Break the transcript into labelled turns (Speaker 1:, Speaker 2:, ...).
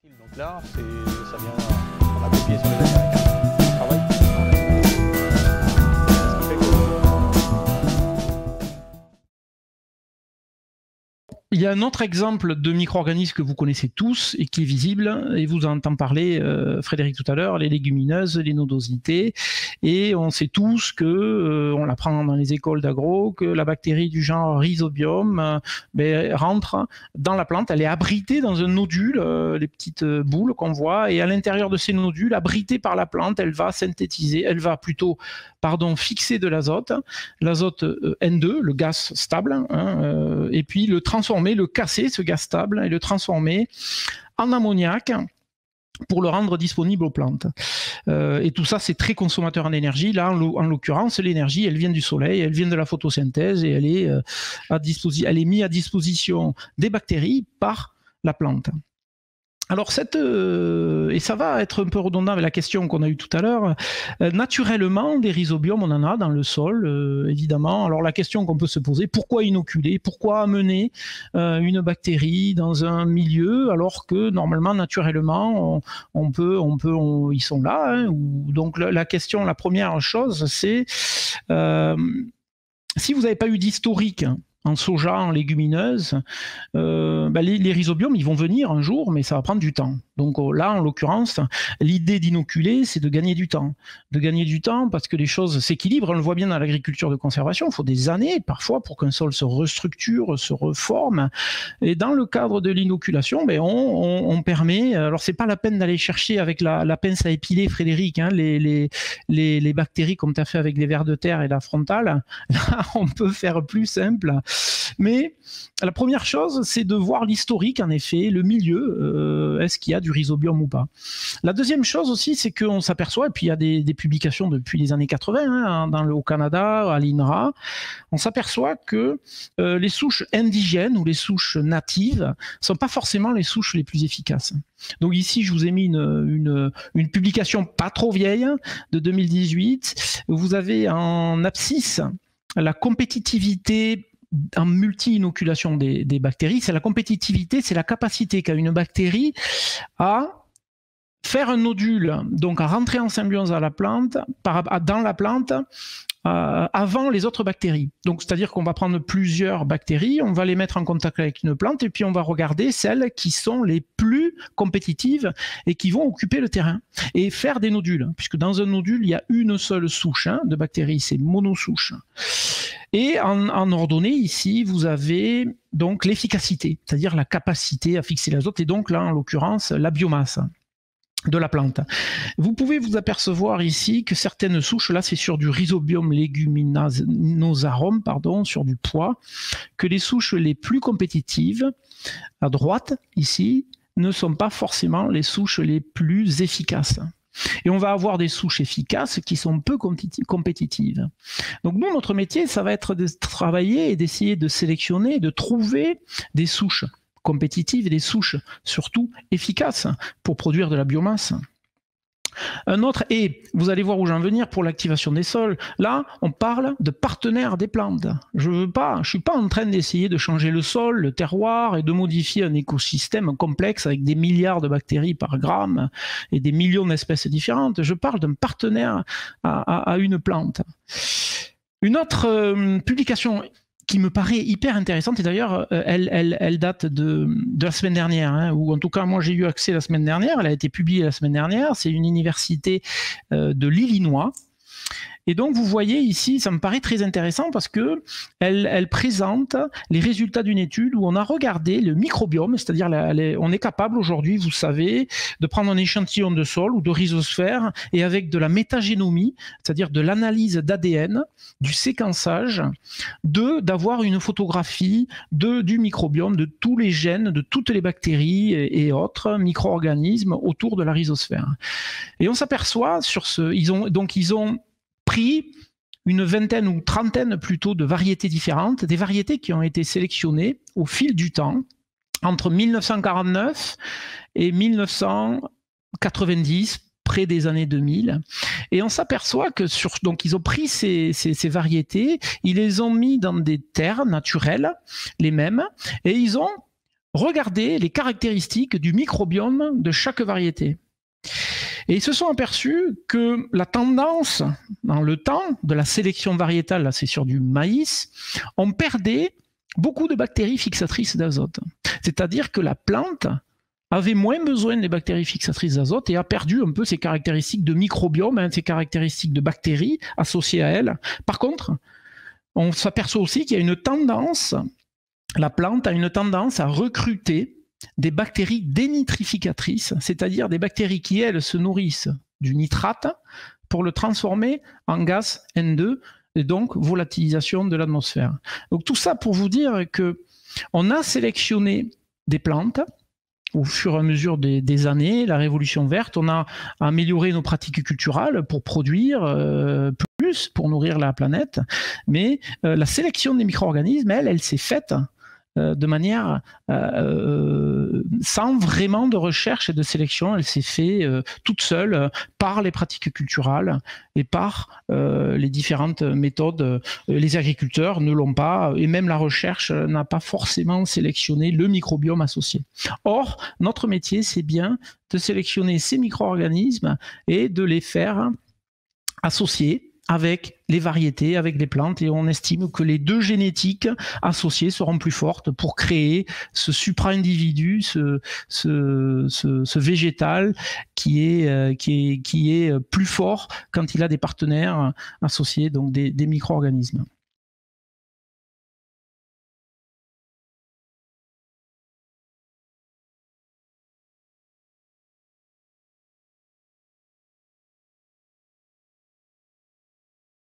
Speaker 1: Donc là, ça vient, on a copié sur les Américains. On travaille. Ce qui fait que...
Speaker 2: Il y a un autre exemple de micro-organisme que vous connaissez tous et qui est visible, et vous en entendez parler, Frédéric, tout à l'heure, les légumineuses, les nodosités, et on sait tous que, on l'apprend dans les écoles d'agro, que la bactérie du genre Rhizobium rentre dans la plante, elle est abritée dans un nodule, les petites boules qu'on voit, et à l'intérieur de ces nodules, abritée par la plante, elle va synthétiser, elle va plutôt, fixer de l'azote N2, le gaz stable, et puis le transformer, le casser, ce gaz stable, et le transformer en ammoniac pour le rendre disponible aux plantes. Et tout ça, c'est très consommateur en énergie. Là, en l'occurrence, l'énergie, elle vient du soleil, elle vient de la photosynthèse, et elle est mise à disposition des bactéries par la plante. Alors, et ça va être un peu redondant avec la question qu'on a eue tout à l'heure, naturellement, des rhizobiums, on en a dans le sol, évidemment. Alors, la question qu'on peut se poser, pourquoi inoculer? Pourquoi amener une bactérie dans un milieu alors que, normalement, naturellement, ils sont là, hein, donc, la première chose, c'est si vous n'avez pas eu d'historique en soja, en légumineuse, les rhizobiums, ils vont venir un jour, mais ça va prendre du temps. Donc là, en l'occurrence, l'idée d'inoculer, c'est de gagner du temps. De gagner du temps parce que les choses s'équilibrent. On le voit bien dans l'agriculture de conservation. Il faut des années, parfois, pour qu'un sol se restructure, se reforme. Et dans le cadre de l'inoculation, on permet... Alors, c'est pas la peine d'aller chercher avec la pince à épiler, Frédéric, hein, les bactéries comme tu as fait avec les vers de terre et la frontale. Là, on peut faire plus simple. Mais la première chose, c'est de voir l'historique, en effet, le milieu, est-ce qu'il y a du rhizobium ou pas. La deuxième chose aussi, c'est qu'on s'aperçoit, et puis il y a des publications depuis les années 80, hein, au Canada, à l'INRA, on s'aperçoit que les souches indigènes ou les souches natives ne sont pas forcément les souches les plus efficaces. Donc ici, je vous ai mis une publication pas trop vieille, de 2018, où vous avez en abscisse la compétitivité en multi-inoculation des bactéries. C'est la compétitivité, c'est la capacité qu'a une bactérie à faire un nodule, donc à rentrer en symbiose dans la plante, avant les autres bactéries. Donc, c'est-à-dire qu'on va prendre plusieurs bactéries, on va les mettre en contact avec une plante, et puis on va regarder celles qui sont les plus compétitives et qui vont occuper le terrain et faire des nodules, puisque dans un nodule, il y a une seule souche de bactéries, c'est monosouche. Et en ordonnée, ici, vous avez donc l'efficacité, c'est-à-dire la capacité à fixer l'azote, et donc là, en l'occurrence, la biomasse de la plante. Vous pouvez vous apercevoir ici que certaines souches, là c'est sur du Rhizobium leguminosarum, sur du pois, que les souches les plus compétitives, à droite ici, ne sont pas forcément les souches les plus efficaces. Et on va avoir des souches efficaces qui sont peu compétitives. Donc nous, notre métier, ça va être de travailler et d'essayer de sélectionner, de trouver des souches compétitives et des souches surtout efficaces pour produire de la biomasse. Un autre, et vous allez voir où j'en venir pour l'activation des sols, là on parle de partenaires des plantes. Je ne suis pas en train d'essayer de changer le sol, le terroir et de modifier un écosystème complexe avec des milliards de bactéries par gramme et des millions d'espèces différentes. Je parle d'un partenaire à une plante. Une autre publication qui me paraît hyper intéressante, et d'ailleurs elle date de la semaine dernière, hein, ou en tout cas moi j'ai eu accès la semaine dernière, elle a été publiée la semaine dernière, c'est une université de l'Illinois. Et donc, vous voyez ici, ça me paraît très intéressant parce que elle présente les résultats d'une étude où on a regardé le microbiome, c'est-à-dire on est capable aujourd'hui, vous savez, de prendre un échantillon de sol ou de rhizosphère et avec de la métagénomie, c'est-à-dire de l'analyse d'ADN, du séquençage, d'avoir une photographie du microbiome, de tous les gènes, de toutes les bactéries et autres micro-organismes autour de la rhizosphère. Et on s'aperçoit ils ont pris une vingtaine ou trentaine plutôt de variétés différentes, des variétés qui ont été sélectionnées au fil du temps, entre 1949 et 1990, près des années 2000. Et on s'aperçoit que donc ils ont pris ces variétés, ils les ont mis dans des terres naturelles, les mêmes, et ils ont regarder les caractéristiques du microbiome de chaque variété. Et ils se sont aperçus que la tendance dans le temps de la sélection variétale, là c'est sur du maïs, on perdait beaucoup de bactéries fixatrices d'azote. C'est-à-dire que la plante avait moins besoin des bactéries fixatrices d'azote et a perdu un peu ses caractéristiques de microbiome, ses caractéristiques de bactéries associées à elle. Par contre, on s'aperçoit aussi qu'il y a une tendance, la plante a une tendance à recruter des bactéries dénitrificatrices, c'est-à-dire des bactéries qui, elles, se nourrissent du nitrate pour le transformer en gaz N2 et donc volatilisation de l'atmosphère. Donc tout ça pour vous dire que on a sélectionné des plantes au fur et à mesure des années, la révolution verte, on a amélioré nos pratiques culturales pour produire plus, pour nourrir la planète, mais la sélection des micro-organismes, elle s'est faite de manière sans vraiment de recherche et de sélection, elle s'est faite toute seule par les pratiques culturales et par les différentes méthodes. Les agriculteurs ne l'ont pas et même la recherche n'a pas forcément sélectionné le microbiome associé. Or, notre métier, c'est bien de sélectionner ces micro-organismes et de les faire associer avec les variétés, avec les plantes, et on estime que les deux génétiques associées seront plus fortes pour créer ce supra-individu, ce végétal qui est plus fort quand il a des partenaires associés, donc des micro-organismes.